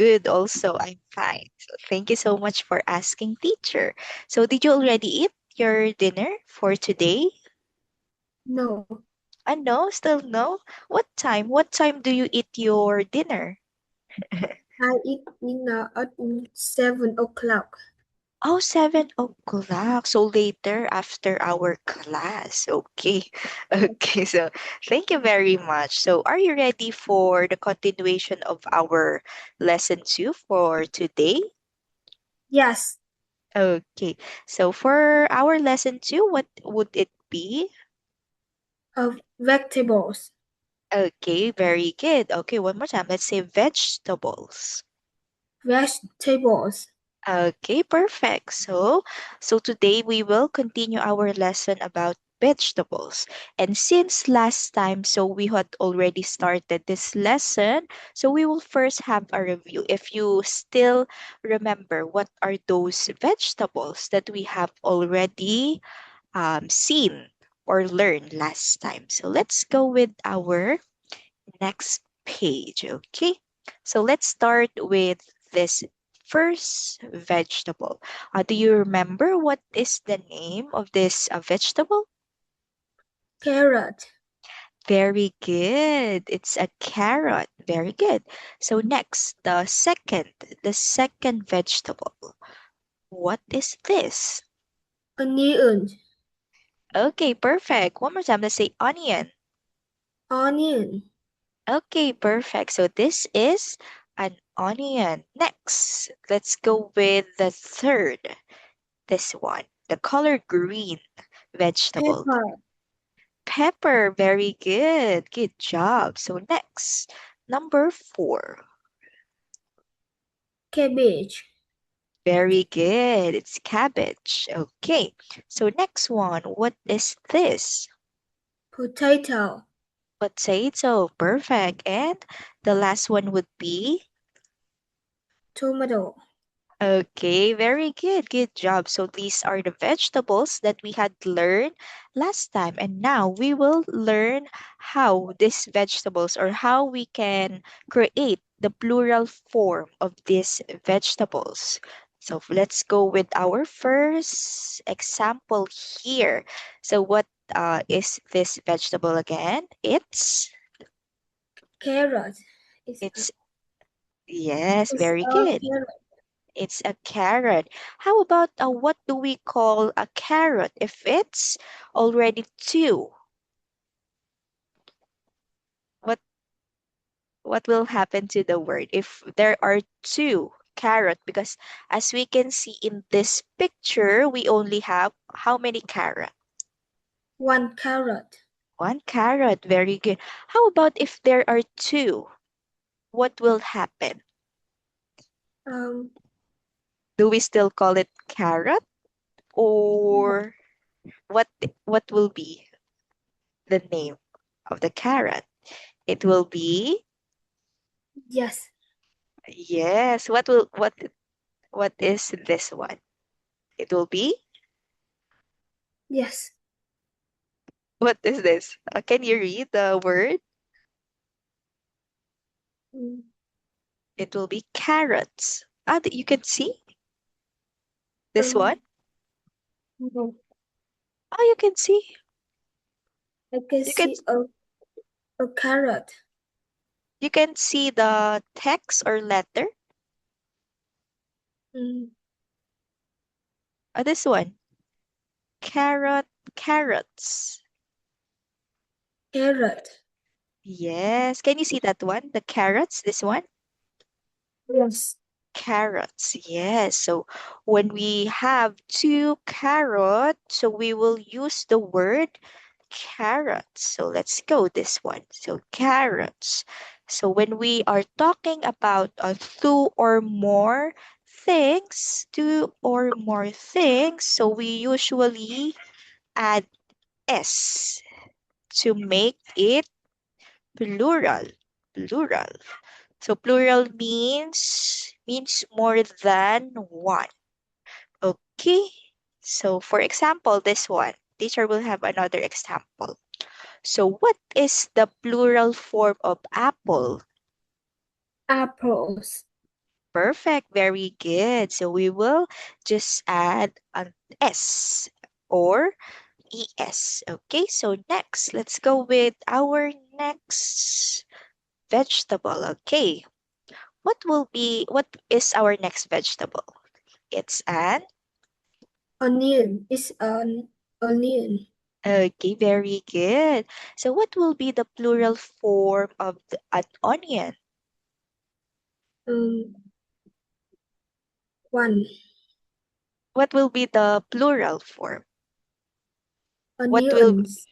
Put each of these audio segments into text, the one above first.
good also. I'm fine. So thank you so much for asking, teacher. So did you already eat your dinner for today? No, No, still no. What time? What time do you eat your dinner? I eat dinner at 7 o'clock. Oh, 7 o'clock. So later after our class. Okay. Okay. So thank you very much. So are you ready for the continuation of our lesson 2 for today? Yes, Okay. So for our lesson 2, what would it be? of vegetables. Okay, very good. Okay, one more time. Let's say vegetables. Vegetables. Okay, perfect. So today we will continue our lesson about vegetables. And since last time, so we had already started this lesson, so we will first have a review. If you still remember what are those vegetables that we have already seen or learned last time. So let's go with our next page, okay? So let's start with this first vegetable. Do you remember what is the name of this vegetable? Carrot. Very good. It's a carrot. Very good. So next, the second vegetable. What is this? Onion. Okay, perfect. One more time. Let's say onion. Onion. Okay, perfect. So this is an onion. Next, let's go with the third. This one, the color green vegetable. Pepper. Pepper, very good. Good job. So next, number 4. Cabbage. Very good. It's cabbage. Okay. So next one, what is this? Potato. Potato. Perfect. And the last one would be Tomato. okay, very good. Good job. So these are the vegetables that we had learned last time. And now we will learn how these vegetables or how we can create the plural form of these vegetables. So let's go with our first example here. So what is this vegetable again? Carrot. It's a, It's yes, it's very a good. carrot. It's a carrot. How about what do we call a carrot if it's already two? What what will happen to the word if there are two carrot? Because as we can see in this picture, we only have how many carrot? One carrot. One carrot. Very good. How about if there are two? What will happen? Um, Do we still call it carrot or what what will be the name of the carrot? It will be yes. yes. What is this one? It will be Yes. what is this? Can you read the word? Mm, It will be carrots. You can see this one. Um, no. Oh, you can see. I can You can see a carrot. you can see the text or letter. Mm, This one. Carrot, carrots. Carrot. Yes. Can you see that one? The carrots. This one. Yes. Carrots, yes. So when we have two carrots, so we will use the word carrots. So let's go this one. So carrots. So when we are talking about two or more things, so we usually add s to make it plural. Plural. So plural means more than one. Okay. So for example, this one. Teacher will have another example. So what is the plural form of apple? Apples. Perfect. Very good. So we will just add an S or ES. Okay, so next, let's go with our next vegetable. Okay, what is our next vegetable? It's an, Onion is an onion. okay, very good. So what will be the plural form of an onion? Um, one. What will be the plural form? What will, Onions.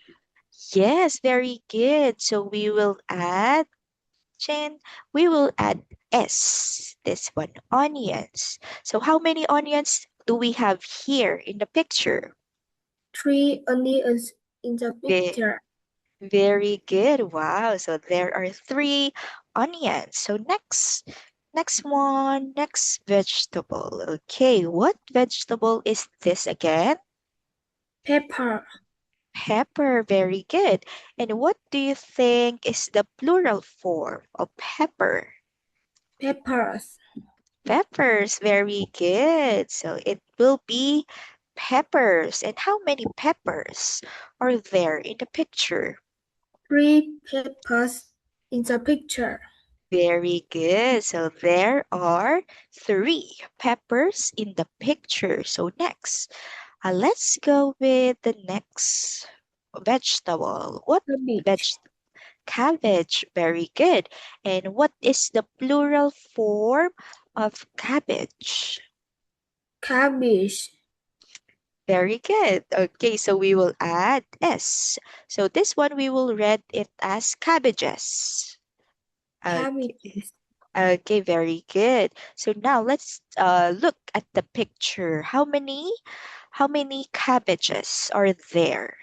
yes, very good. So we will add, Jen, we will add S. This one, onions. So how many onions do we have here in the picture? Three onions in the Ve- picture. Very good. Wow. So there are three onions. So next one, next vegetable. Okay, what vegetable is this again? Pepper. Pepper. Very good. And what do you think is the plural form of pepper? Peppers. Peppers, very good. So it will be peppers. And how many peppers are there in the picture? Three peppers in the picture. Very good. So there are three peppers in the picture. So next, let's go with the next vegetable. What veg? Cabbage. Cabbage. Very good. And what is the plural form of cabbage? Cabbage. Very good. Okay, so we will add S. So this one we will read it as cabbages. Okay, Cabbages. okay, very good. So now let's look at the picture. How many cabbages are there?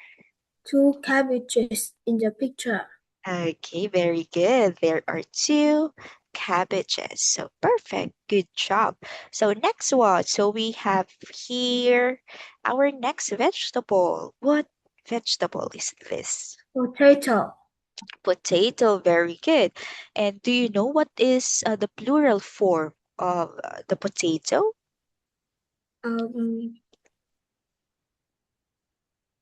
Two cabbages in the picture. Okay, very good. There are two cabbages. So perfect. Good job. So next one. So we have here our next vegetable. What vegetable is this? Potato. Potato. Very good. And do you know what is the plural form of the potato? Um,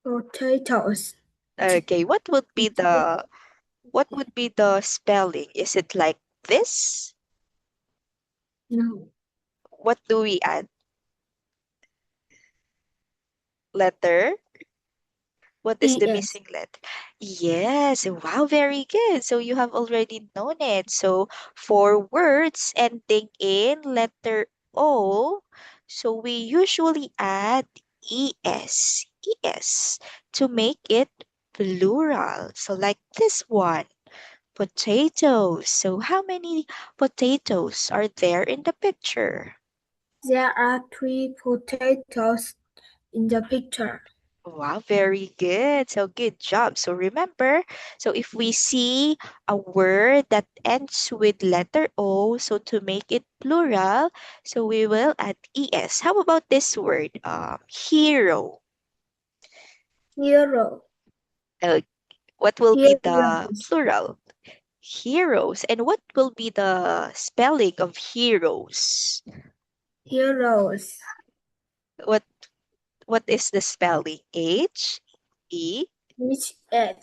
Potatoes. Okay, what would be the spelling? Is it like this? No. What do we add? Letter? What is the ES. missing letter? Yes, wow, very good. So you have already known it. So for words ending in letter O, so we usually add es to make it plural. So like this one, potatoes. So how many potatoes are there in the picture? There are three potatoes in the picture. Wow, very good. So good job. So remember, so if we see a word that ends with letter O, so to make it plural, so we will add es. How about this word? Hero. Hero. Uh, what will be the Heroes. plural? Heroes. And what will be the spelling of heroes? Heroes. What what is the spelling? H E Which at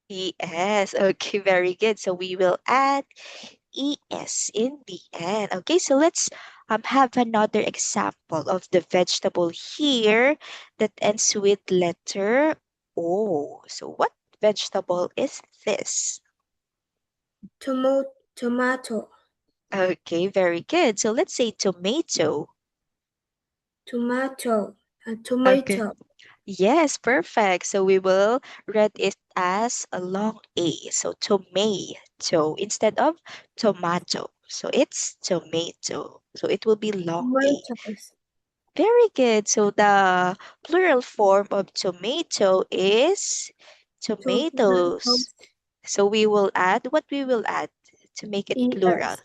ES. Okay, very good. So we will add ES in the end. Okay, so let's have another example of the vegetable here that ends with letter O. So what vegetable is this? tomato. Okay, very good. So let's say tomato. Tomato. A Okay. tomato. Yes, perfect. So we will read it as a long A. So tomato instead of tomato. So it's tomato. So it will be long A. Tomatoes. Very good. So the plural form of tomato is tomatoes. Tomatoes. So we will add what we will add to make it plural.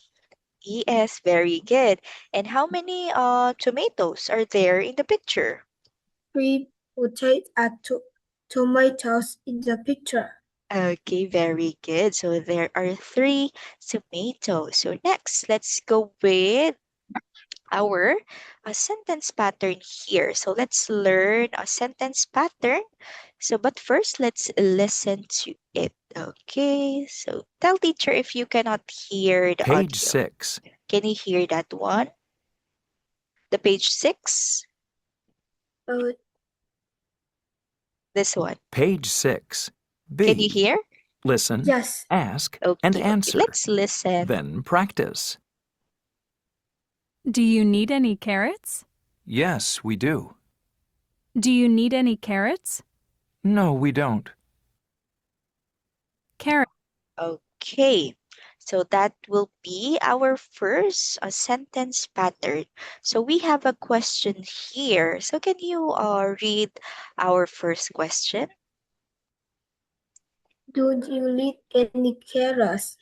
ES. ES, very good. And how many tomatoes are there in the picture? Three tomatoes in the picture. Okay, very good. So there are 3 tomatoes. So next, let's go with our sentence pattern here. So let's learn a sentence pattern. So, but first, let's listen to it. Okay, so tell teacher if you cannot hear the Page audio. 6. Can you hear that one? The page 6? Uh, This one. Page 6. Can you B. hear? Listen, yes. ask, and Okay, okay. answer. Let's listen. Then practice. Do you need any carrots? Yes, we do. Do you need any carrots? No, we don't. Carrot. Okay, so that will be our first sentence pattern. So we have a question here. So can you read our first question? Do you need any carrots?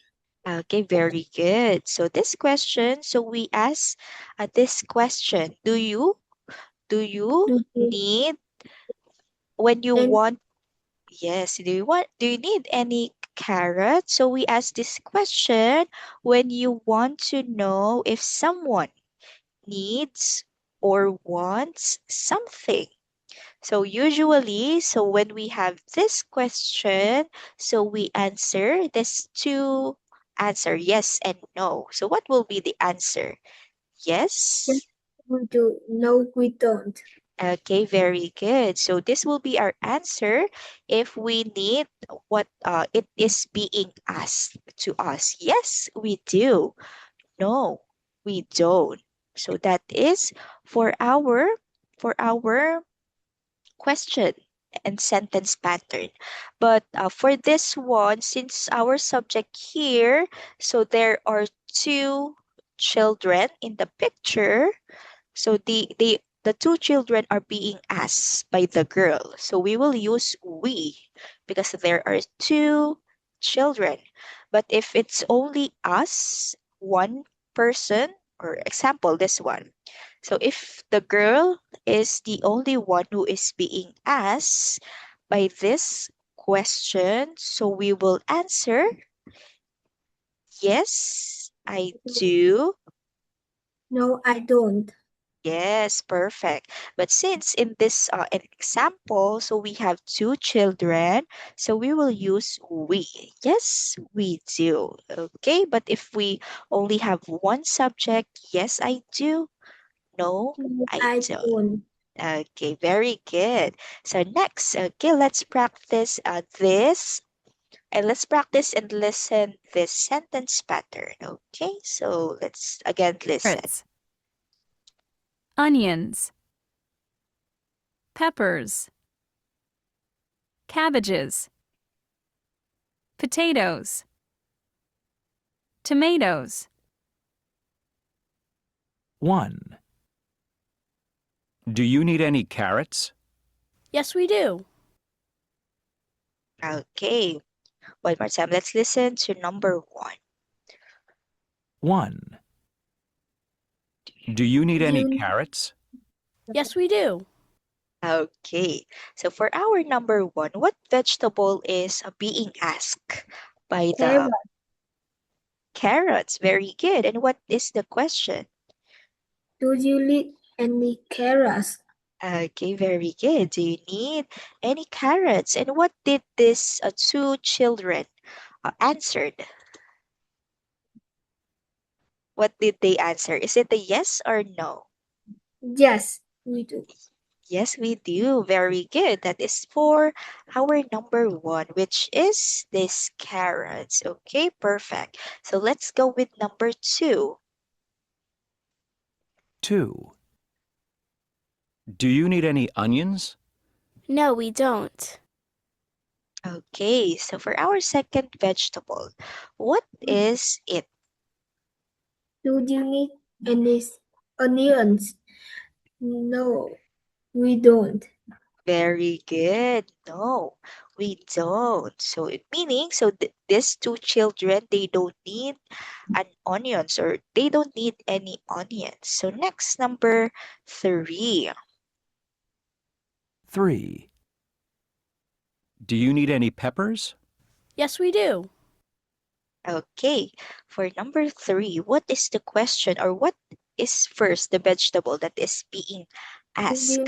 Okay, very good. So this question, so we ask this question, do you Do you need when you need want yes, do you need any carrot? So we ask this question when you want to know if someone needs or wants something. So usually, so when we have this question, so we answer this two answer yes and no. So what will be the answer? yes, Yes. we do? No, we don't. Okay, very good. So this will be our answer if we need what it is being asked to us. Yes, we do. No, we don't. So that is for our question and sentence pattern. But for this one, since our subject here, so there are 2 children in the picture. So the 2 children are being asked by the girl. So we will use we because there are 2 children. But if it's only us, one person, or example, this one. So if the girl is the only one who is being asked by this question, so we will answer, yes, I do. No, I don't. Yes, perfect. But since in this an example, so we have 2 children, so we will use we. Yes, we do. Okay, but if we only have one subject, yes, I do. No, No, I I don't. don't. Okay, very good. So next, okay, let's practice this and let's practice and listen this sentence pattern. Okay, so let's again listen. Carrots. Onions. Peppers. Cabbages. Potatoes. Tomatoes. 1. Do you need any carrots? Yes, we do. Okay, one more time. Let's listen to number 1. 1. Do you need any You carrots? Yes, we do. Okay, so for our number 1, what vegetable is being asked by the carrot? carrots? Very good. And what is the question? Do you need any carrots? Okay, very good. Do you need any carrots? And what did these 2 children answered? What did they answer? Is it a yes or no? Yes, we do. Yes, we do. Very good. That is for our number 1, which is this carrots. Okay, perfect. So let's go with number 2. 2. Do you need any onions? No, we don't. Okay, so for our second vegetable, what is it? Do you need any onions? No, we don't. Very good. No, we don't. So it meaning so these 2 children they don't need an onions or they don't need any onions. So next number 3. 3. Do you need any peppers? Yes, we do. Okay, for number 3, what is the question or what is first the vegetable that is being asked?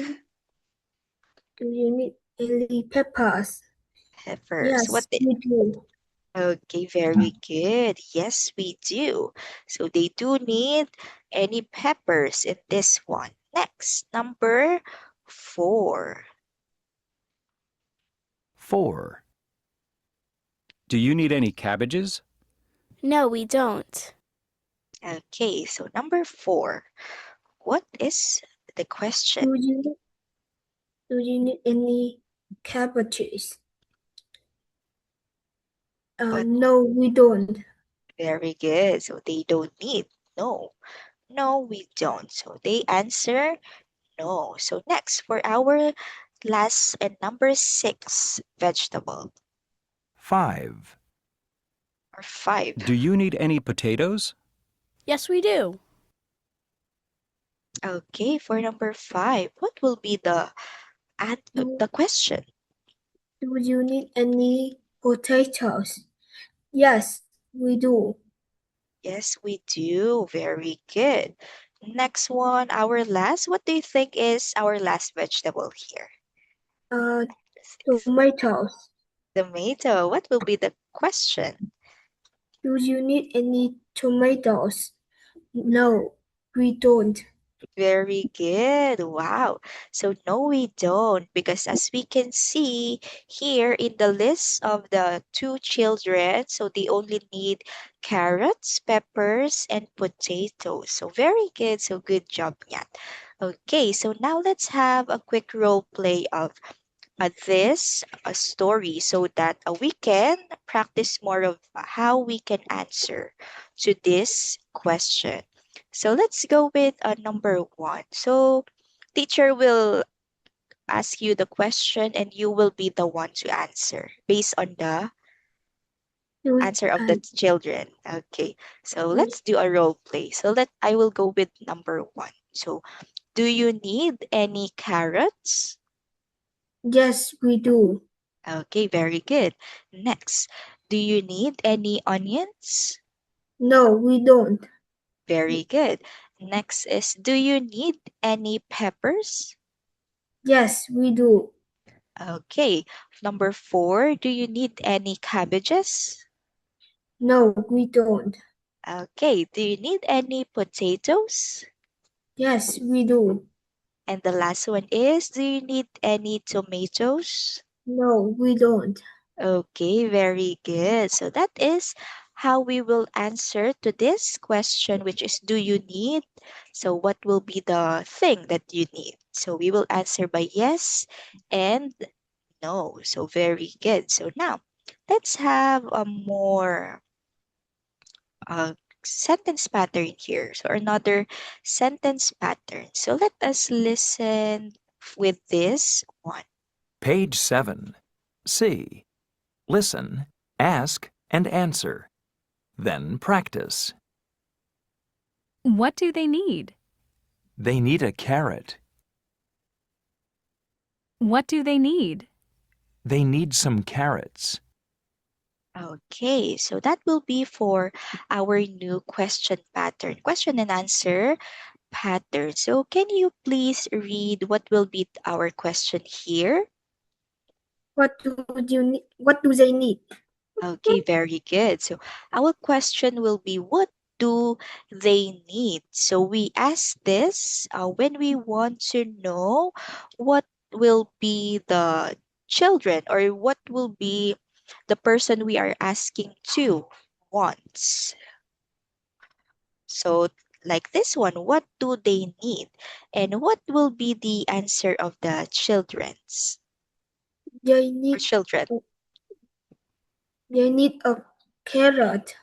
Do you need any peppers? First, Yes, we do. okay, very good. Yes, we do. So they do need any peppers in this one. Next, number 4. 4. Do you need any cabbages? No, we don't. Okay, so number 4. What is the question? Do you need any cabbages? No, we don't. Very good. So they don't need. No. No, we don't. So they answer no. So next for our last and number 6 vegetable 5. or 5. Do you need any potatoes? Yes, we do. Okay, for number 5, what will be the question? Do you need any potatoes? Yes, we do. Yes, we do. Very good. Next one, our last. What do you think is our last vegetable here? Tomatoes. Tomato. What will be the question? Do you need any tomatoes? No, we don't. Very good. Wow. So no, we don't, because as we can see here in the list of the 2 children, so they only need carrots, peppers, and potatoes. So very good. So good job, Nyan. Okay, so now let's have a quick role play of this story so that we can practice more of how we can answer to this question. So let's go with number 1. So teacher will ask you the question and you will be the one to answer based on the Do answer of the children. Okay. So let's do a role play. So I will go with number 1. So do you need any carrots? Yes, we do. Okay, very good. Next, do you need any onions? No, we don't. Very good. Next is, do you need any peppers? Yes, we do. Okay. Number 4, do you need any cabbages? No, we don't. Okay. Do you need any potatoes? Yes, we do. And the last one is, do you need any tomatoes? No, we don't. Okay, very good. So that is how we will answer to this question, which is, do you need? So what will be the thing that you need? So we will answer by yes and no. So very good. So now let's have a more uh, sentence pattern here. So another sentence pattern. So let us listen with this one. Page 7. C. Listen, ask, and answer. Then practice. What do they need? They need a carrot. What do they need? They need some carrots. Okay, so that will be for our new question pattern, question and answer pattern. So can you please read what will be our question here? What do they need? Okay, very good. So our question will be, what do they need? So we ask this when we want to know what will be the children or what will be the person we are asking to wants. So like this one, what do they need? And what will be the answer of the children's They or need children? a carrot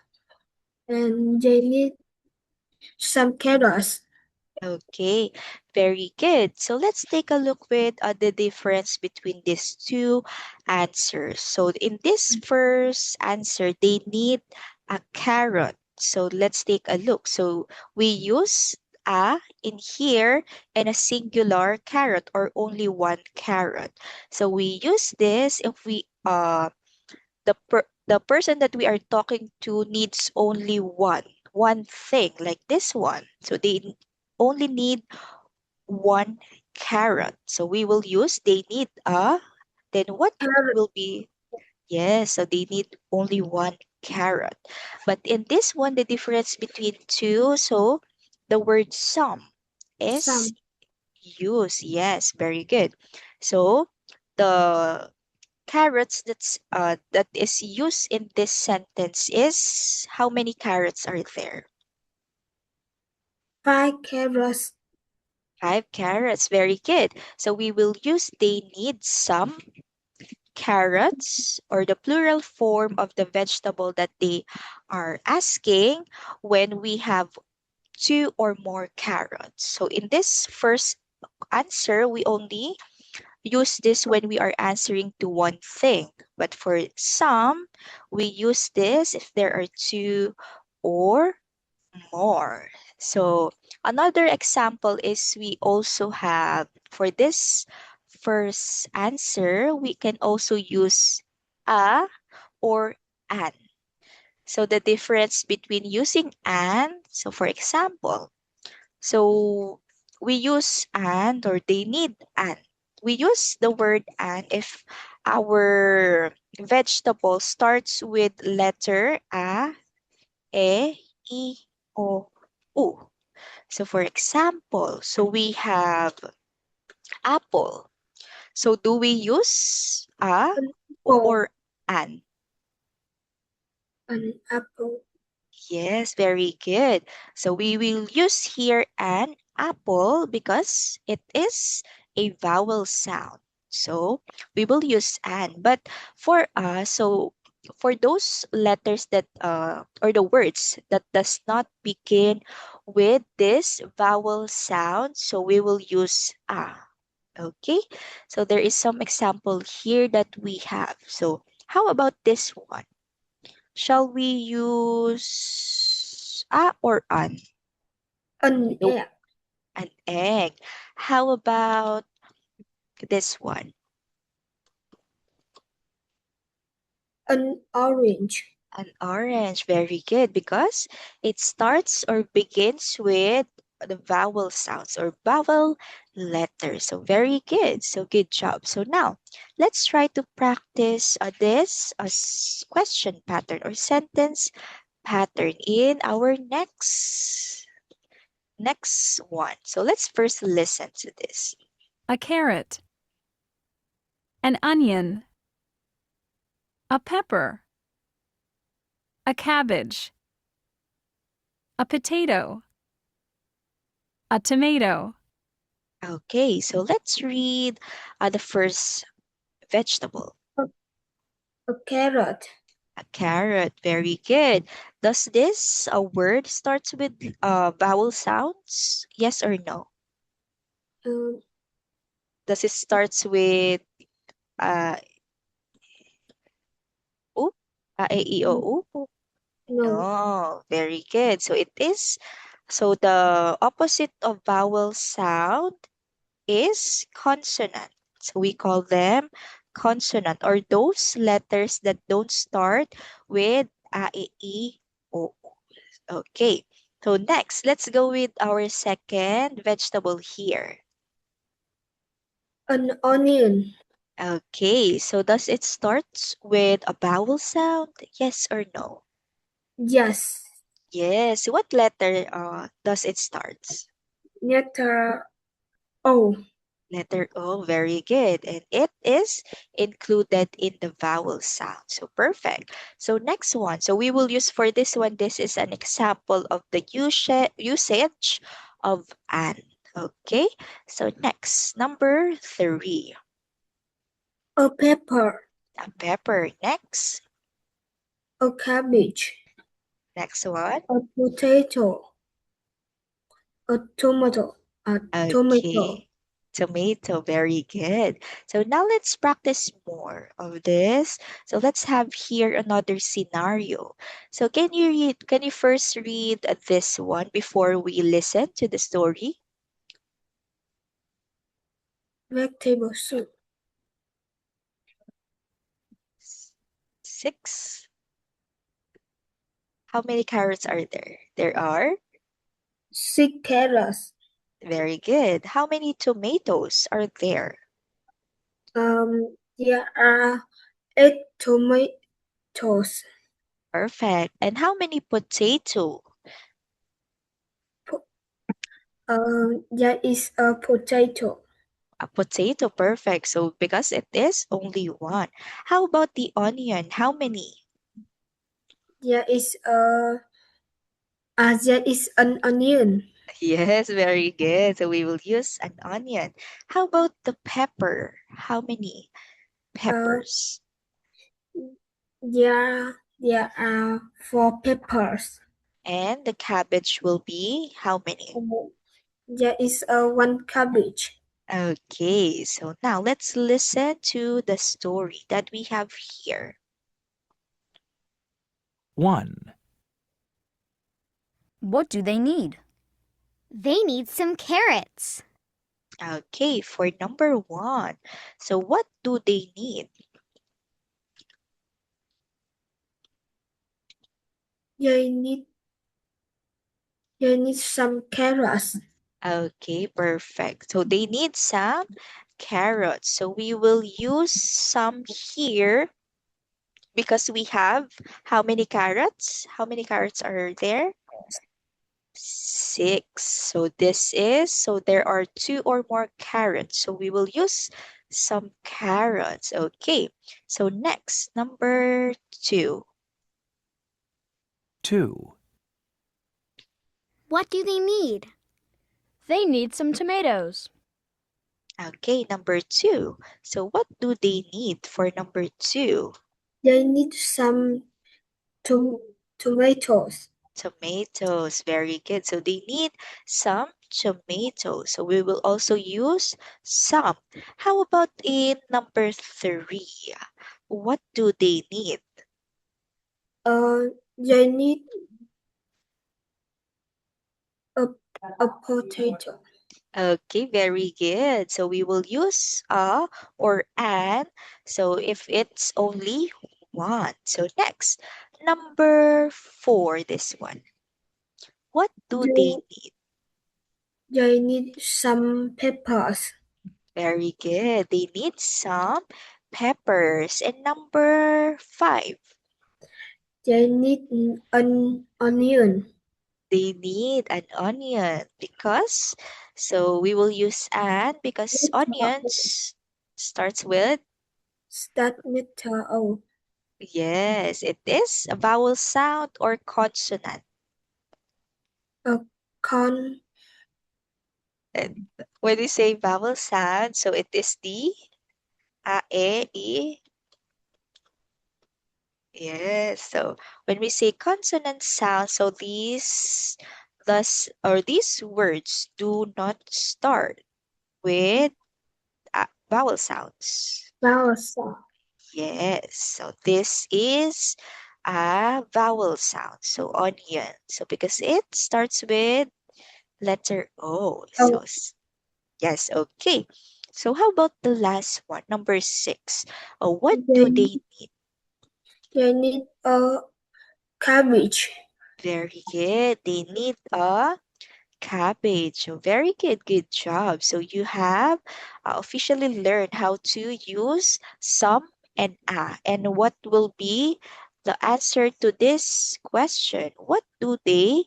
and they need some carrots. Okay, very good. So let's take a look with the difference between these two answers. So in this first answer, they need a carrot. So let's take a look. So we use a in here and a singular carrot or only one carrot. So we use this if we the person that we are talking to needs only one thing, like this one. So they only need one carrot. So we will use they need a, then what Carrot. will be, yes, so they need only one carrot. But in this one, the difference between two, so the word some is Some. used. Yes, very good. So the carrots that is used in this sentence is, how many carrots are there? 5 carrots. 5 carrots. Very good. So we will use they need some carrots, or the plural form of the vegetable that they are asking, when we have 2 or more carrots. So in this first answer, we only use this when we are answering to one thing. But for some, we use this if there are 2 or more. So another example is, we also have, for this first answer, we can also use a or an. So the difference between using an, so for example, so we use and, or they need and. We use the word and if our vegetable starts with letter a, e, I, o, u. So for example, so we have apple. So do we use a Apple. or an? An apple. Yes, very good. So we will use here an apple because it is a vowel sound. So we will use an. But for us, so for those letters that or the words that does not begin with this vowel sound, so we will use a. Okay, so there is some example here that we have. So how about this one? Shall we use a or an? An Nope, egg. an egg. How about this one? An orange. An orange. Very good, because it starts or begins with the vowel sounds or vowel letters. So very good. So good job. So now let's try to practice this question pattern or sentence pattern in our next one. So let's first listen to this. A carrot. An onion. A pepper. A cabbage. A potato. A tomato. Okay, so let's read the first vegetable. A carrot. A carrot. Very good. Does this word starts with vowel sounds? Yes or no? Um, Does it starts with uh, o, a, e, I, o, u? no. No. Very good. So it is. So the opposite of vowel sound is consonant. So we call them consonant, or those letters that don't start with a, e, I, o. Okay. So next, let's go with our second vegetable here. An onion. Okay. So does it start with a vowel sound? Yes or no? Yes. Yes. What letter does it start? Letter O. Letter O, very good. And it is included in the vowel sound. So perfect. So next one. So we will use for this one, this is an example of the usage of an. Okay. So next, number 3. A pepper. A pepper. Next. A cabbage. Next one. A potato. A tomato. A tomato. Okay. Tomato, very good. So now let's practice more of this. So let's have here another scenario. So can you first read this one before we listen to the story? Vegetable soup. 6. How many carrots are there? There are? 6 carrots. Very good. How many tomatoes are there? There are 8 tomatoes. Perfect. And how many potato? There is a potato. A potato, perfect. So because it is only one. How about the onion? How many? There is an onion. Yes, very good. So we will use an onion. How about the pepper? How many peppers? There are 4 peppers. And the cabbage will be how many? There is 1 cabbage. Okay, so now let's listen to the story that we have here. 1. What do they need? They need some carrots. Okay, for number 1. So what do they need? They need some carrots. Okay, perfect. So they need some carrots. So we will use some here because we have how many carrots? How many carrots are there? 6. So there are 2 or more carrots. So we will use some carrots. Okay. So next, number 2. 2. What do they need? They need some tomatoes. Okay, number 2. So what do they need for number 2? They need some tomatoes. Tomatoes, very good. So they need some tomatoes. So we will also use some. How about in number 3? What do they need? They need a potato. Okay, very good. So we will use a or an. So if it's only one. So next, number 4, this one. What do they need? They need some peppers. Very good. They need some peppers. And number 5, They need an onion. they need an onion because, so we will use an because onions starts with, Start with O. yes, it is a vowel sound or consonant. Con. And when we say vowel sound, so it is the a, e, I. Yes. So when we say consonant sound, so these words do not start with vowel sounds. Vowel sound. Yes. So this is a vowel sound. So onion. So because it starts with letter O. So yes. Okay. So how about the last one, number 6? What do they need? They need a cabbage. Very good. They need a cabbage. So very good. Good job. So you have officially learned how to use some and a. And what will be the answer to this question? What do they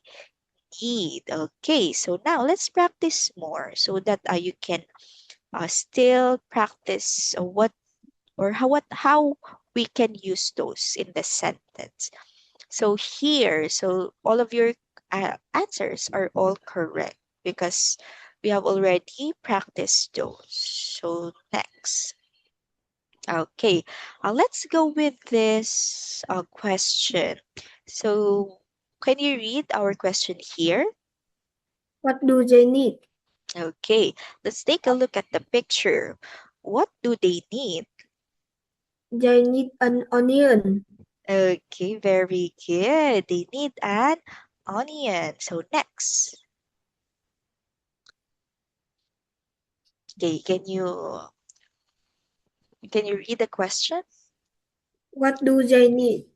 need? Okay. So now let's practice more so that you can still practice how we can use those in the sentence. So here, so all of your answers are all correct because we have already practiced those. So next. Okay, let's go with this question. So can you read our question here? What do they need? Okay, let's take a look at the picture. What do they need? They need an onion. Okay, very good. They need an onion. So next. Okay, can you read the question? What do they need?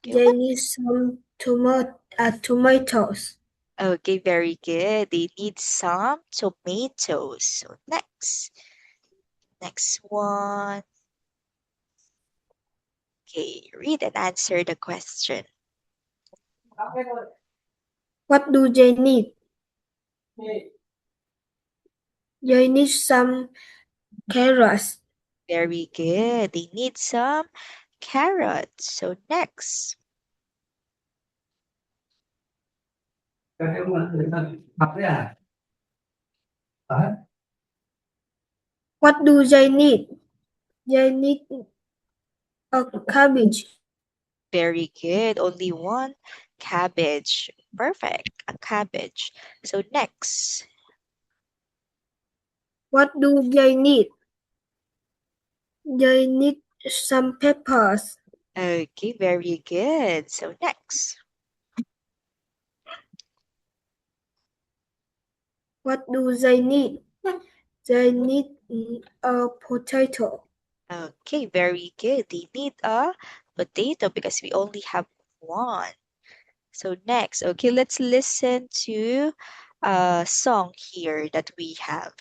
Okay, They what? need some tomatoes. Okay, very good. They need some tomatoes. So next one. Okay, read and answer the question. What do they need? They need some carrots. Very good. They need some carrots. So next. What do they need? They need a cabbage. Very good. Only one cabbage. Perfect. A cabbage. So next. What do they need? They need some peppers. Okay, very good. So next. What do they need? They need a potato. Okay, very good. They need a potato because we only have one. So next, okay, let's listen to a song here that we have.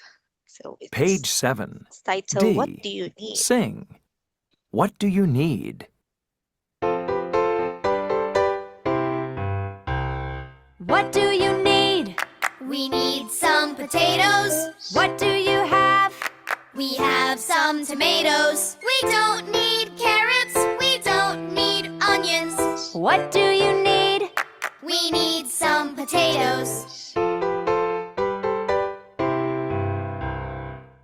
So Page 7. it's titled, What D. Do You Need? Sing. What do you need? What do you need? We need some potatoes. What do you have? We have some tomatoes. We don't need carrots. We don't need onions. What do you need? We need some potatoes.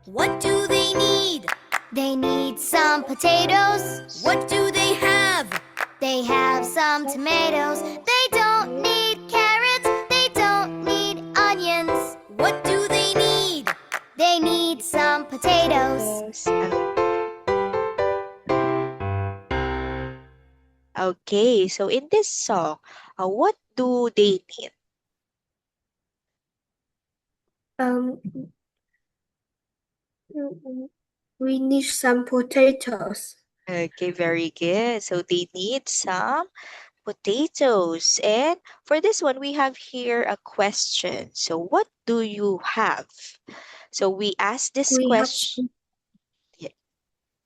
What do they need? They need some potatoes. What do they have? They have some tomatoes. They don't need carrots. They don't need onions. What do they need? They need some potatoes. Okay, so in this song, what do they need? We need some potatoes. Okay, very good. So they need some potatoes. And for this one, we have here a question. So what do you have? So we ask this We have question. some,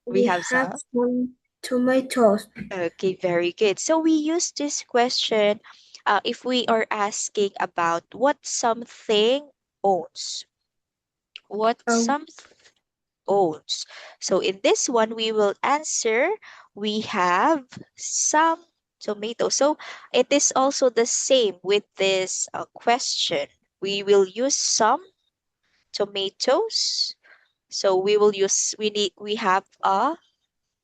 We have some. some tomatoes. Okay, very good. So we use this question if we are asking about what something owns. What something owns. So in this one, we will answer, we have some tomatoes. So it is also the same with this question. We will use some tomatoes. So we have a,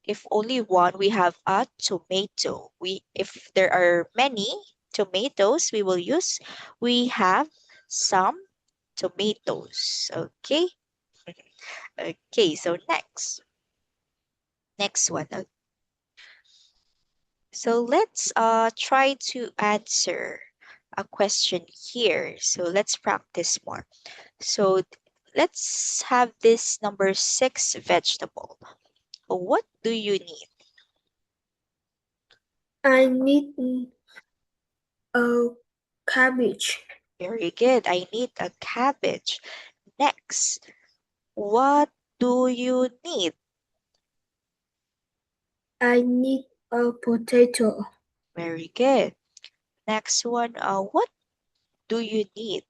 if only one, we have a tomato. If there are many tomatoes, we will use, we have some tomatoes. Okay. Okay, so next one. So let's try to answer a question here. So let's practice more. So let's have this number 6 vegetable. What do you need? I need a cabbage. Very good. I need a cabbage. Next, what do you need? I need a potato. Very good. Next one, what do you need?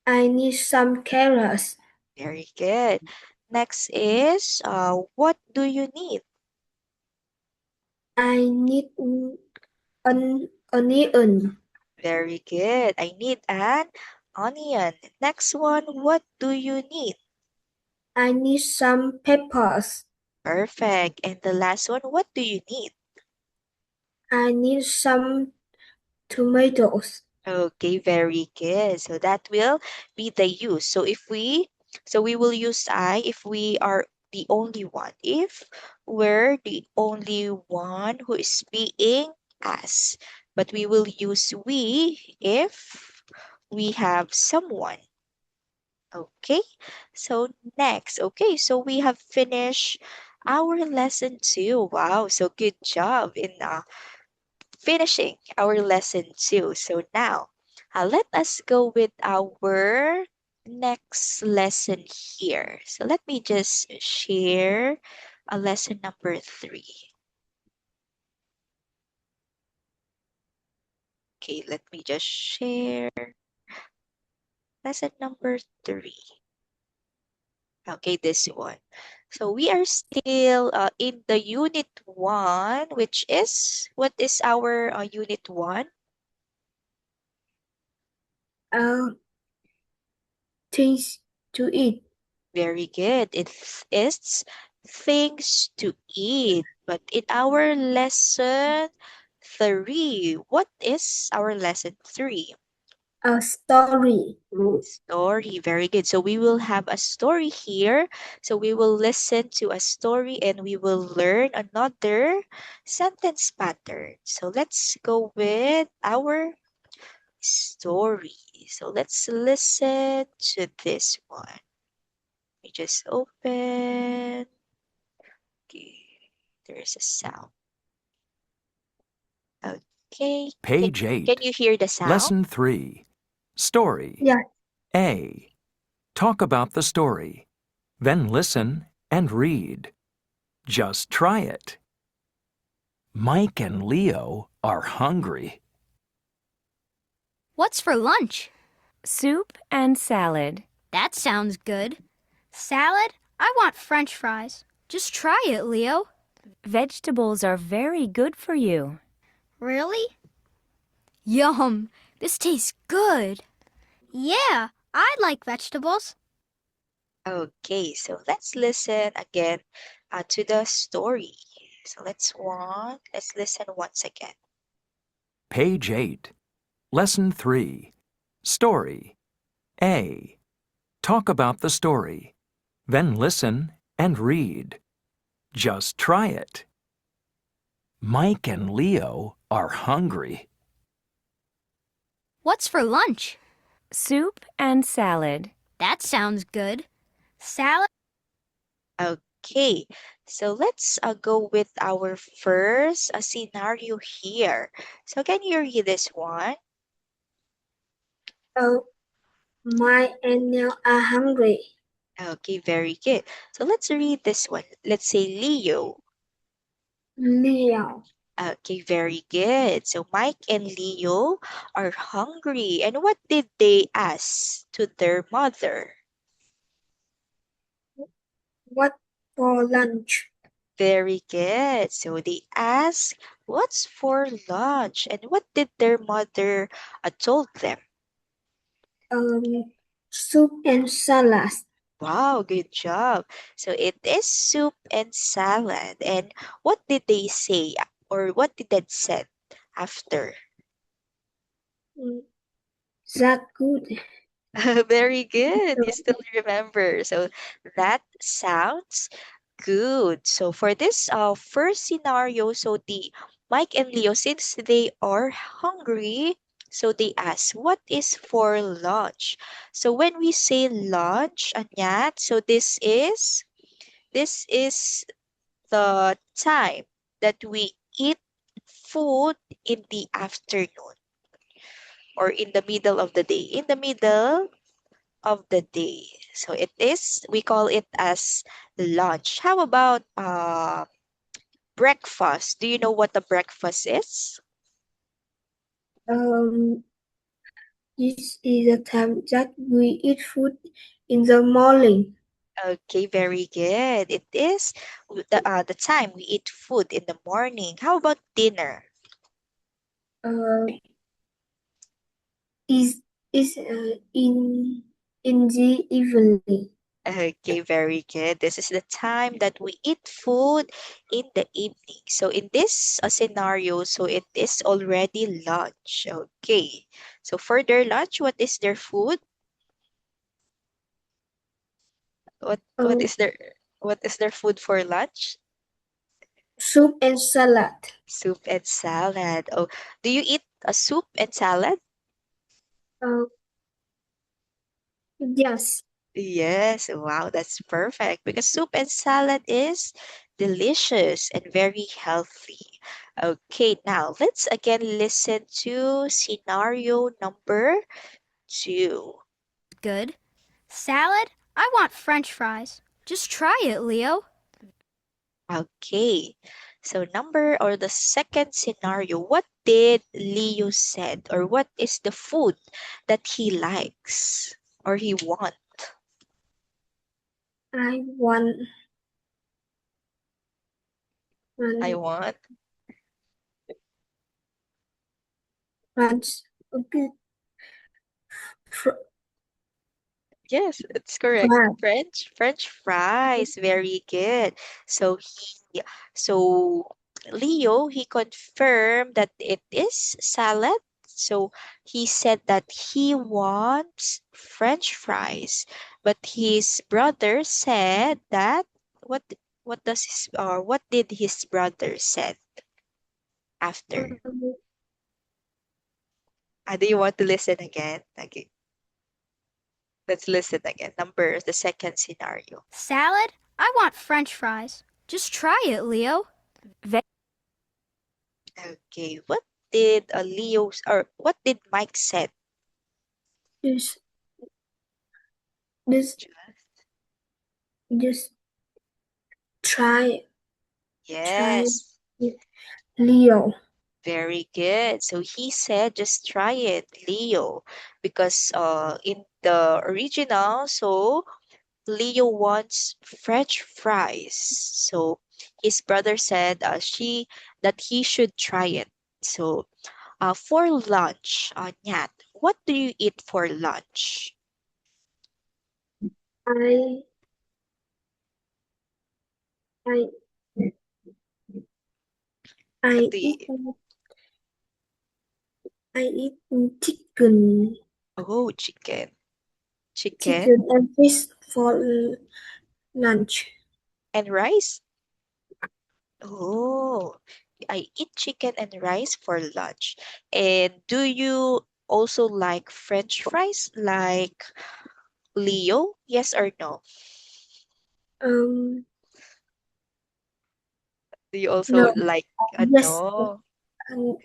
I need some carrots. Very good. Next is, what do you need? I need an onion. Very good. I need an onion. Next one, what do you need? I need some peppers. Perfect. And the last one, what do you need? I need some tomatoes. Okay, very good. So that will be the use. So we will use I if we are the only one. If we're the only one who is being asked. But we will use we if we have someone. Okay, so next. Okay, so we have finished our lesson 2. Wow, so good job in finishing our lesson 2. So now, let us go with our next lesson here. So let me just share a lesson number 3. Okay, let me just share lesson number 3. Okay, this one. So we are still in the unit 1, which is, what is our unit 1? Things to eat. Very good. It is things to eat. But in our lesson 3, what is our lesson 3? A story. Story. Very good. So we will have a story here. So we will listen to a story and we will learn another sentence pattern. So let's go with our story. So let's listen to this one. Let me just open. Okay. There's a sound. Okay. Page Can 8. you hear the sound? Lesson 3. Story. Yeah. A. Talk about the story. Then listen and read. Just try it. Mike and Leo are hungry. What's for lunch? Soup and salad. That sounds good. Salad? I want French fries. Just try it, Leo. Vegetables are very good for you. Really? Yum! This tastes good. Yeah, I like vegetables. Okay, so let's listen again to the story. So let's listen once again. Page 8. Lesson 3. Story. A. Talk about the story. Then listen and read. Just try it. Mike and Leo are hungry. What's for lunch? Soup and salad. That sounds good. Salad? Okay, so let's go with our first scenario here. So can you read this one? Mike and Neil are hungry. Okay, very good. So let's read this one. Let's say Leo. Leo. Okay, very good. So Mike and Leo are hungry. And what did they ask to their mother? What for lunch? Very good. So they asked, what's for lunch? And what did their mother told them? Soup and salad. Wow, good job. So it is soup and salad. And what did they say or what did they said after? That good. Very good. You still remember. So that sounds good. So for this first scenario, so the Mike and Leo, since they are hungry, so they ask, what is for lunch? So when we say lunch, Anyat, so this is the time that we eat food in the afternoon or in the middle of the day. In the middle of the day. So we call it as lunch. How about breakfast? Do you know what the breakfast is? This is the time that we eat food in the morning. Okay, very good. It is the time we eat food in the morning. How about dinner? Is in the evening. Okay, very good. This is the time that we eat food in the evening. So in this scenario, so it is already lunch. Okay. So for their lunch, what is their food? What is their food for lunch? Soup and salad. Soup and salad. Oh, do you eat a soup and salad? Yes. Yes. Wow, that's perfect because soup and salad is delicious and very healthy. Okay, now let's again listen to scenario number 2. Good. Salad? I want french fries. Just try it, Leo. Okay. So the second scenario, what did Leo said, or what is the food that he likes or he want? I want I one want. French. Okay. Yes, it's correct. Fries. French fries. Very good. So so Leo, he confirmed that it is salad. So he said that he wants French fries, but his brother said that what what did his brother said after? Um, Do you want to listen again? Okay, let's listen again. The second scenario. Salad? I want french fries. Just try it, Leo. Okay, what did what did Mike said? this this just try Yes, it, Leo. very good. So he said, just try it, Leo, because in the original, so Leo wants French fries. So his brother said that he should try it. So for lunch, Nyat, what do you eat for lunch? I I What I do you eat I eat chicken Oh, chicken. Chicken chicken and fish for lunch. and rice? Oh, I eat chicken and rice for lunch. And do you also like French fries like Leo? Yes or no? Um Do you also no. like Yes. no? Um,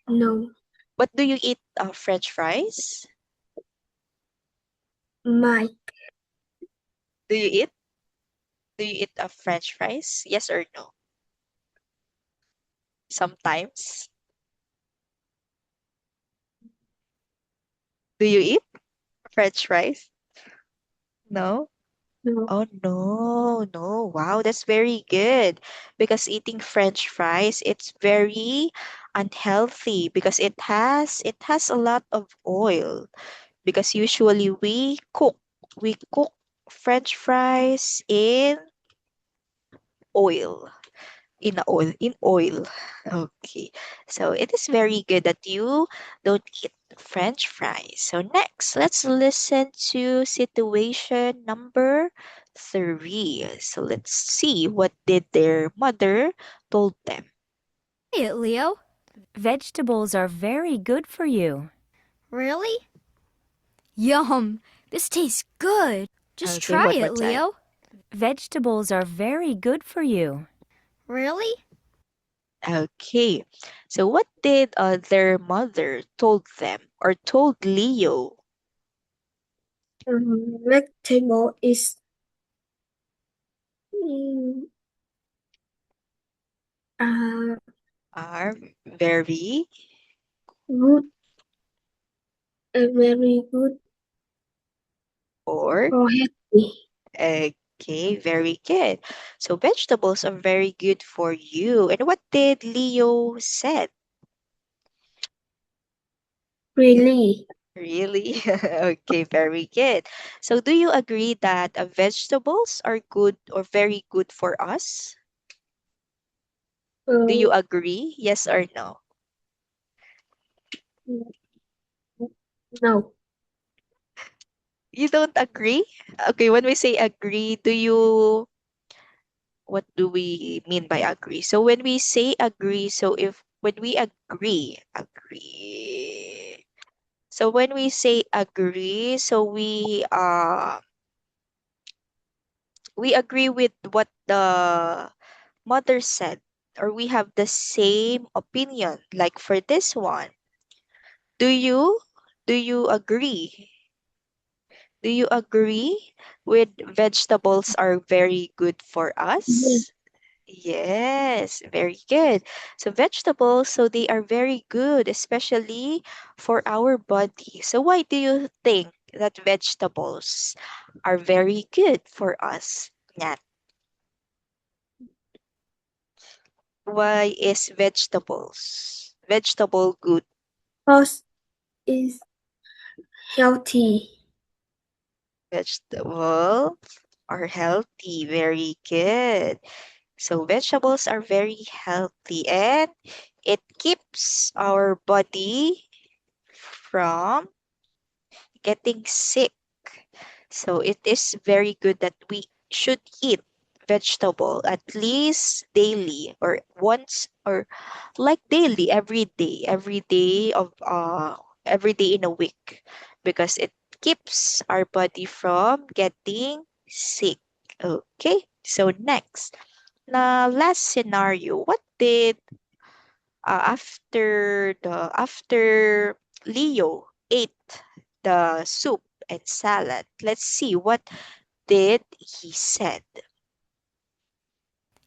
no. But do you eat French fries? My Do you eat? Do you eat French fries? Yes or no? Sometimes. Do you eat French fries? No? no. Oh no, no. Wow, that's very good. Because eating French fries, it's very unhealthy because it has a lot of oil. Because usually we cook French fries oil, in oil. Okay. So it is very good that you don't eat French fries. So next, let's listen to situation number 3. So let's see what did their mother told them. Try it, Leo. Vegetables are very good for you. Really? Yum. This tastes good. Just Okay, try one more it, time. Leo. Vegetables are very good for you. Really? Okay. So what did their mother told them or told Leo? Vegetable is mm, uh, Are very good, very good or for healthy. Okay, very good. So vegetables are very good for you. And what did Leo said? Really, Really? Okay, very good. So do you agree that vegetables are good or very good for us? Do you uh, agree? Yes or no? no, You don't agree? Okay, when we say agree, what do we mean by agree? So when we say agree, so if when we agree. So when we say agree, so we agree with what the mother said. or we have the same opinion. Like for this one, do you agree? Do you agree with vegetables are very good for Yes. us? Yes, very good. So vegetables, so they are very good, especially for our body. So why do you think that vegetables are very good for us, Nat? Why is vegetable good? Because it's healthy. Vegetables are healthy, very good. So vegetables are very healthy and it keeps our body from getting sick. So it is very good that we should eat vegetable at least daily or once or like daily every day of every day in a week because it keeps our body from getting sick. Okay, so next, na last scenario, what did after Leo ate the soup and salad, let's see what did he said.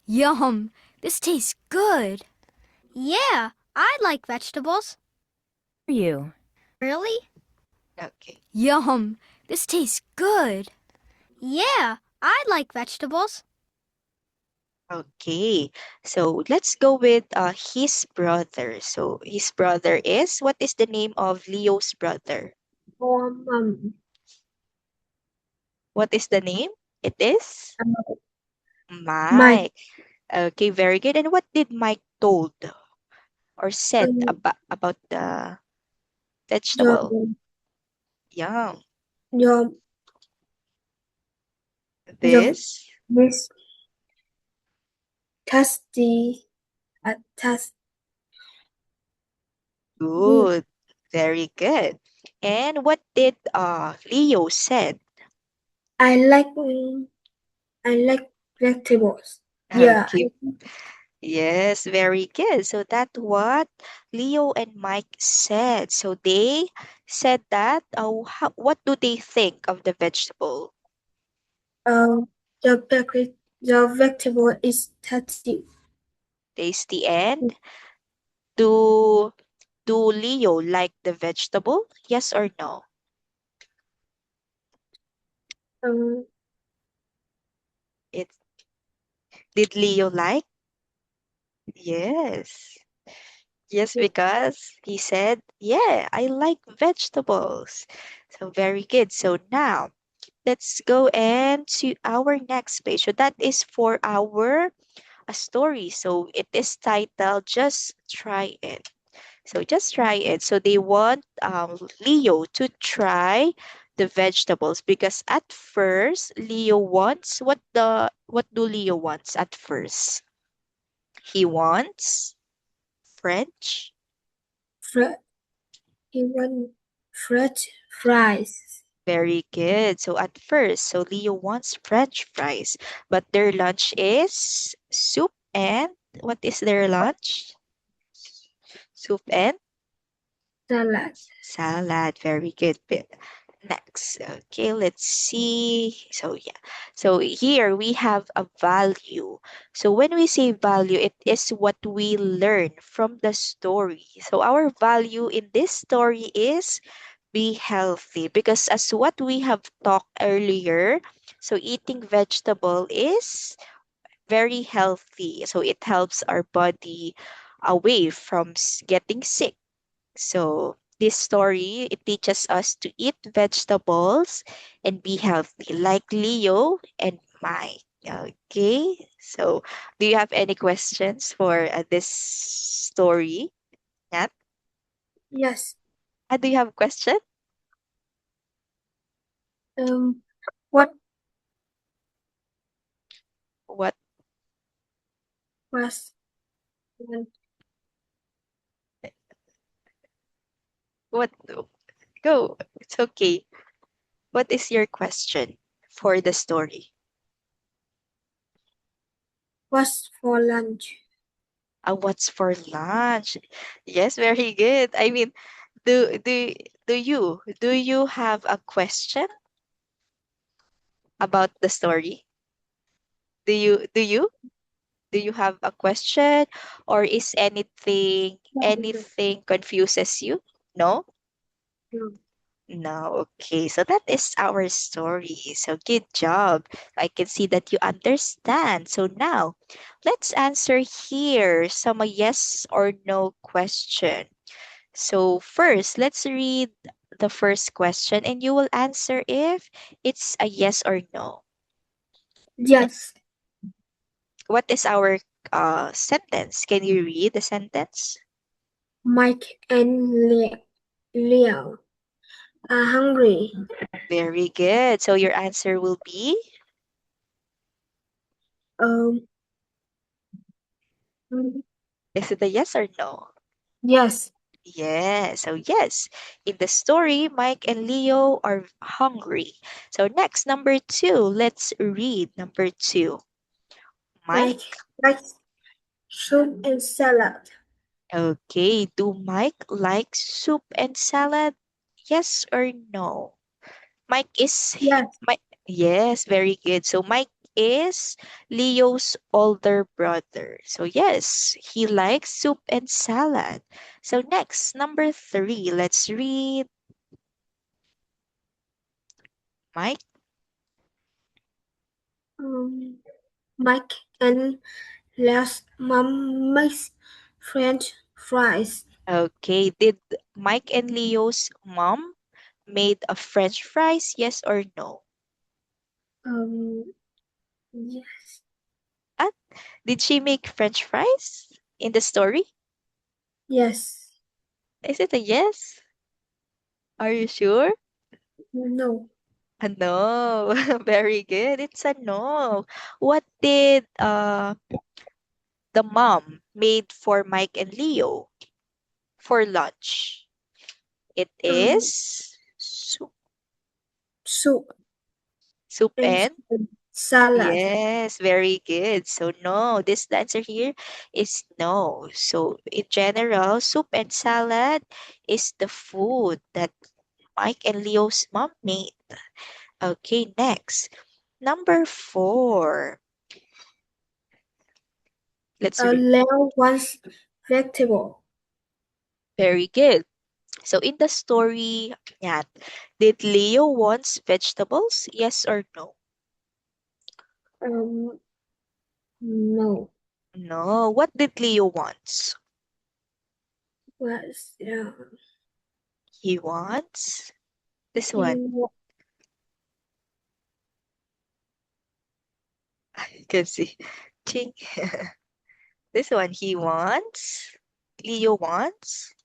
Yum! This tastes good. Yeah, I like vegetables. For you. Really? Okay. Yum! This tastes good. Yeah, I like vegetables. Okay, so let's go with his brother. So his brother is, what is the name of Leo's brother? Or What is the name? It is my Mike. Okay, very good. And what did Mike told or said um, about the your vegetable? Yeah, your your this this tasty taste good. good. Very good. And what did Leo said? I like I like vegetables. Yeah, Okay, yes, very good. So that's what Leo and Mike said. So they said that, what do they think of the vegetable? the vegetable is tasty. Tasty, and do Leo like the vegetable? Yes or no? Um, It did Leo like? Yes. Yes, because he said, yeah, I like vegetables. So very good. So now let's go and to our next page. So that is for our a story. So it is titled Just Try It. So just try it. So they want Leo to try the vegetables because at first Leo wants what do Leo wants at first? He wants French. fr- even French fries. Very good. So at first, so Leo wants French fries, but their lunch is soup and what is their lunch? Soup and Salad. salad. Very good. Next. Okay, let's see. So yeah. So here we have a value. So when we say value, it is what we learn from the story. So our value in this story is be healthy because as what we have talked earlier, so eating vegetable is very healthy. So it helps our body away from getting sick. So this story, it teaches us to eat vegetables and be healthy, like Leo and Mike. Okay, so do you have any questions for this story, Nat? Yes. Do you have a question? Um, what What was one what go? It's okay. What is your question for the story? was for lunch? What's for lunch? Yes, very good. I mean, do do do you have a question about the story? Do you have a question, or is anything confuses you? No? No. No. Okay. So that is our story. So good job. I can see that you understand. So now let's answer here some yes or no question. So first, let's read the first question and you will answer if it's a yes or no. Yes. What is our sentence? Can you read the sentence? Mike and Leo are hungry. Very good. So your answer will be Um. is it a yes or no? Yes. Yes. So yes. In the story, Mike and Leo are hungry. So next, number 2. Let's read number 2. Mike. Mike likes soup and salad. Okay. Do Mike like soup and salad? Yes or no? Mike is Yes. Mike. Yes, very good. So Mike is Leo's older brother. So yes, he likes soup and salad. So next, number 3. Let's read. Mike. Mike and Leo's mom makes French fries. Okay. Did Mike and Leo's mom made a French fries? Yes or no? Yes. Ah, did she make French fries in the story? Yes. Is it a yes? Are you sure? No. A no. Very good. It's a no. What did the mom made for Mike and Leo for lunch? It is soup. Soup Soup and and salad. yes, very good. So no, this answer here is no. So in general, soup and salad is the food that Mike and Leo's mom made. Okay, next. Number 4. Let's read. Leo wants vegetable. Very good. So in the story, yan, did Leo wants vegetables? Yes or no? No. No. What did Leo wants? Was He wants this he one. You can see. Ching. This one he wants. Leo wants.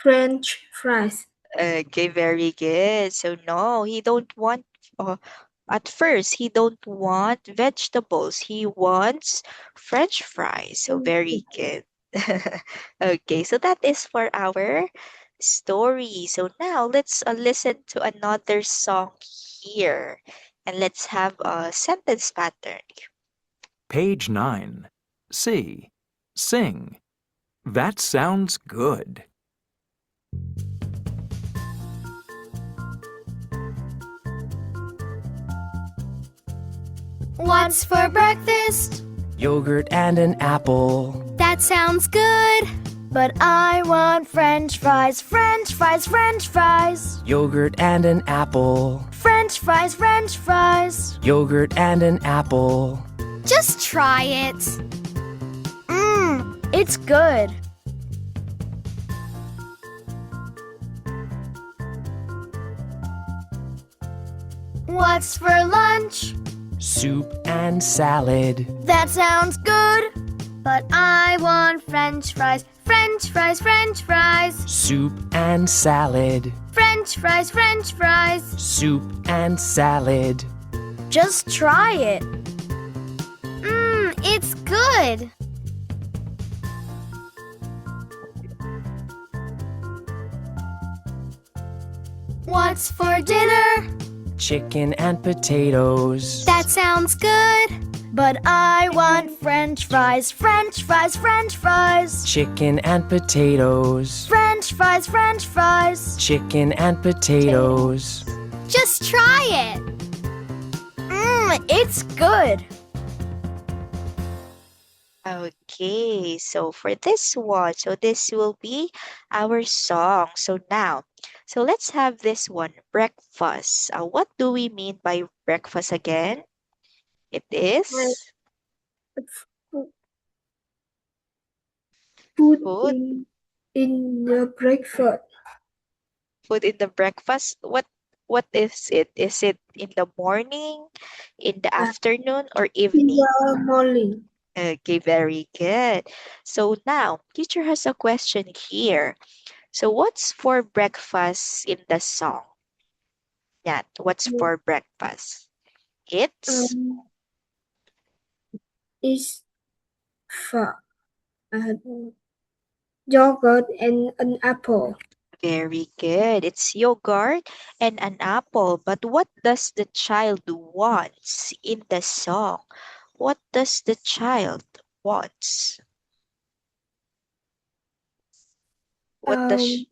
French fries. Okay, very good. So no, he don't want at first he don't want vegetables. He wants French fries. So very good. Okay, so that is for our story. So now let's listen to another song here. And let's have a sentence pattern. Page 9. C. Sing. That sounds good. What's for breakfast? Yogurt and an apple. That sounds good. But I want French fries, French fries, French fries. Yogurt and an apple. French fries, French fries. Yogurt and an apple. Just try it. It's good. What's for lunch? Soup and salad. That sounds good. But I want French fries, French fries, French fries. Soup and salad. French fries, French fries. Soup and salad. Just try it. It's good. What's for dinner? Chicken and potatoes. That sounds good. But I want French fries, French fries, French fries. Chicken and potatoes. French fries, French fries. Chicken and potatoes. Just try it. It's good. Okay, so for this one, so this will be our song. So now, so let's have this one, breakfast. What do we mean by breakfast again? It is Food food, in the breakfast. food in the breakfast. What is it? Is it in the morning, in the afternoon, or In evening? the morning. Okay, very good. So now, teacher has a question here. So what's for breakfast in the song? Yeah, what's for breakfast? It's Um, is for yogurt and an apple. very good. It's yogurt and an apple. But what does the child wants in the song? What does the child wants? What does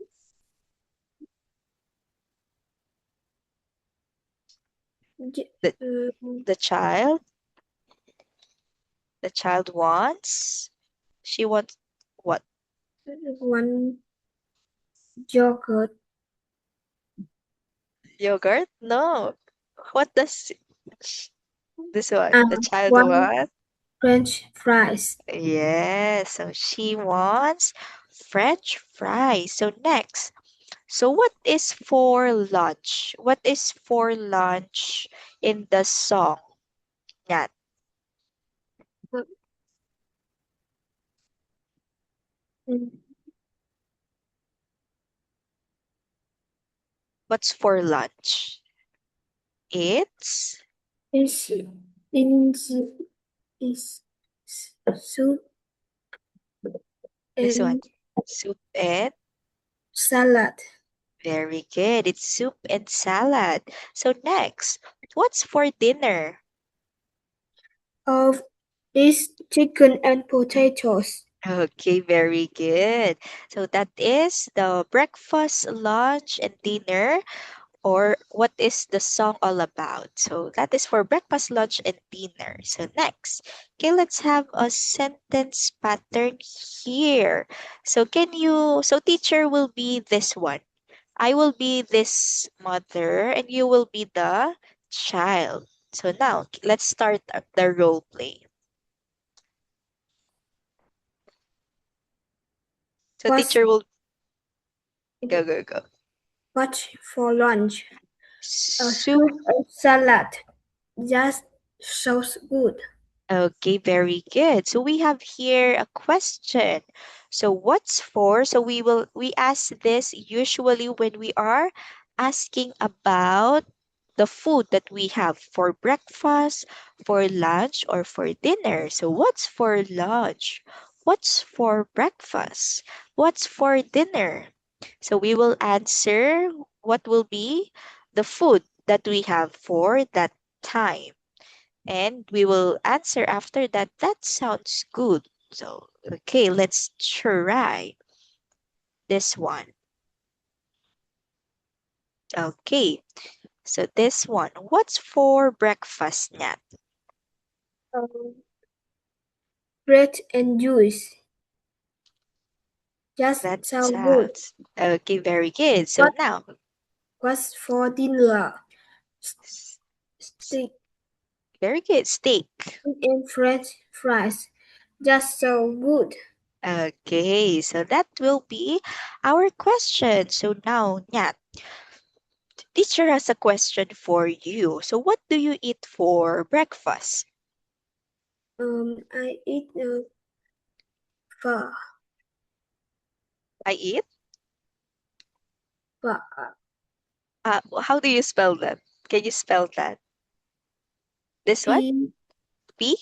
Um, j- the, um, the child the child wants? She wants what? one yogurt. Yogurt? No. What does this one? The child One want? French fries. Yes, so she wants French fries. So next, so what is for lunch? What is for lunch in the song? Nat, Mm, what's for lunch? It's Is in the is soup this one. and Soup and salad. very good. It's soup and salad. So next, what's for dinner? Of is chicken and potatoes. Okay, very good. So that is the breakfast, lunch, and dinner, or what is the song all about. So that is for breakfast, lunch, and dinner. So next, okay, let's have a sentence pattern here. So so teacher will be this one. I will be this mother, and you will be the child. So now, let's start the role play. So What's teacher will go. what's for lunch? A Soup. soup and salad. Just sounds good. Okay, very good. So we have here a question. So what's for? So we ask this usually when we are asking about the food that we have for breakfast, for lunch, or for dinner. So what's for lunch? What's for breakfast? What's for dinner? So we will answer what will be the food that we have for that time. And we will answer after that. That sounds good. So, okay, let's try this one. Okay, so this one. What's for breakfast, Nat? Um, bread and juice. Just That sound good. sounds okay, very good. So What now, what's for dinner? s- Steak very good. Steak. and French fries. Just so good. Okay, so that will be our question. So now, Nat, teacher has a question for you. So what do you eat for breakfast? I eat pho. I eat. Pho. How do you spell that? Can you spell that? This one? P P?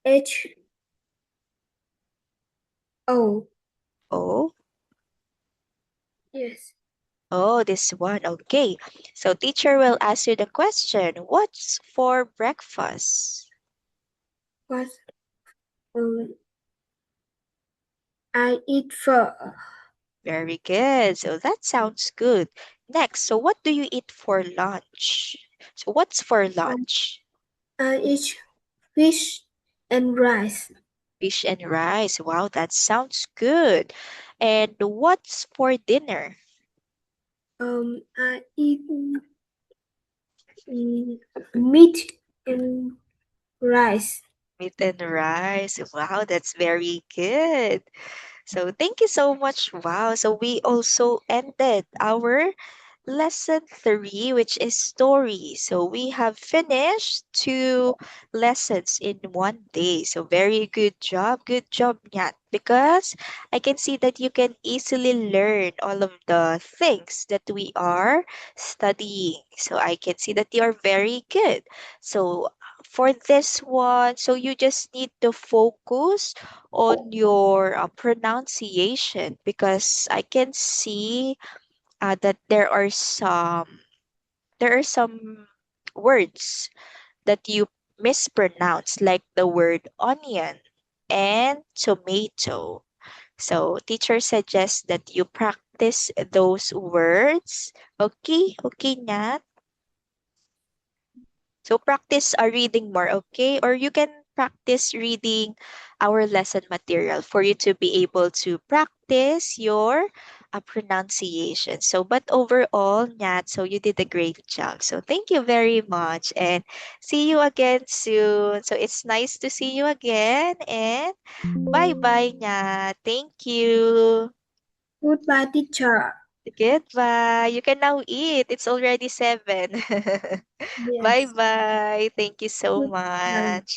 H O. O? Yes. Oh, this one. Okay. So teacher will ask you the question. What's for breakfast? What I eat for Very good. So that sounds good. Next, so what do you eat for lunch? So what's for lunch? I eat fish and rice. Fish and rice. Wow, that sounds good. And what's for dinner? I eat meat and rice. Meat and rice. Wow, that's very good. So thank you so much. Wow. So we also ended our lesson 3, which is story. So we have finished 2 lessons in one day. So very good job. Good job, Nyat. Because I can see that you can easily learn all of the things that we are studying. So I can see that you are very good. So for this one, so you just need to focus on your pronunciation because I can see that there are some words that you mispronounce, like the word onion and tomato. So teacher suggests that you practice those words. Okay, okay, Nat. So practice reading more, okay? Or you can practice reading our lesson material for you to be able to practice your pronunciation. So, but overall, Nat, so you did a great job. So thank you very much and see you again soon. So it's nice to see you again and bye-bye, Nat. Thank you. Goodbye, teacher. Goodbye. You can now eat. It's already 7. Yes. Bye bye. Thank you so Goodbye. much.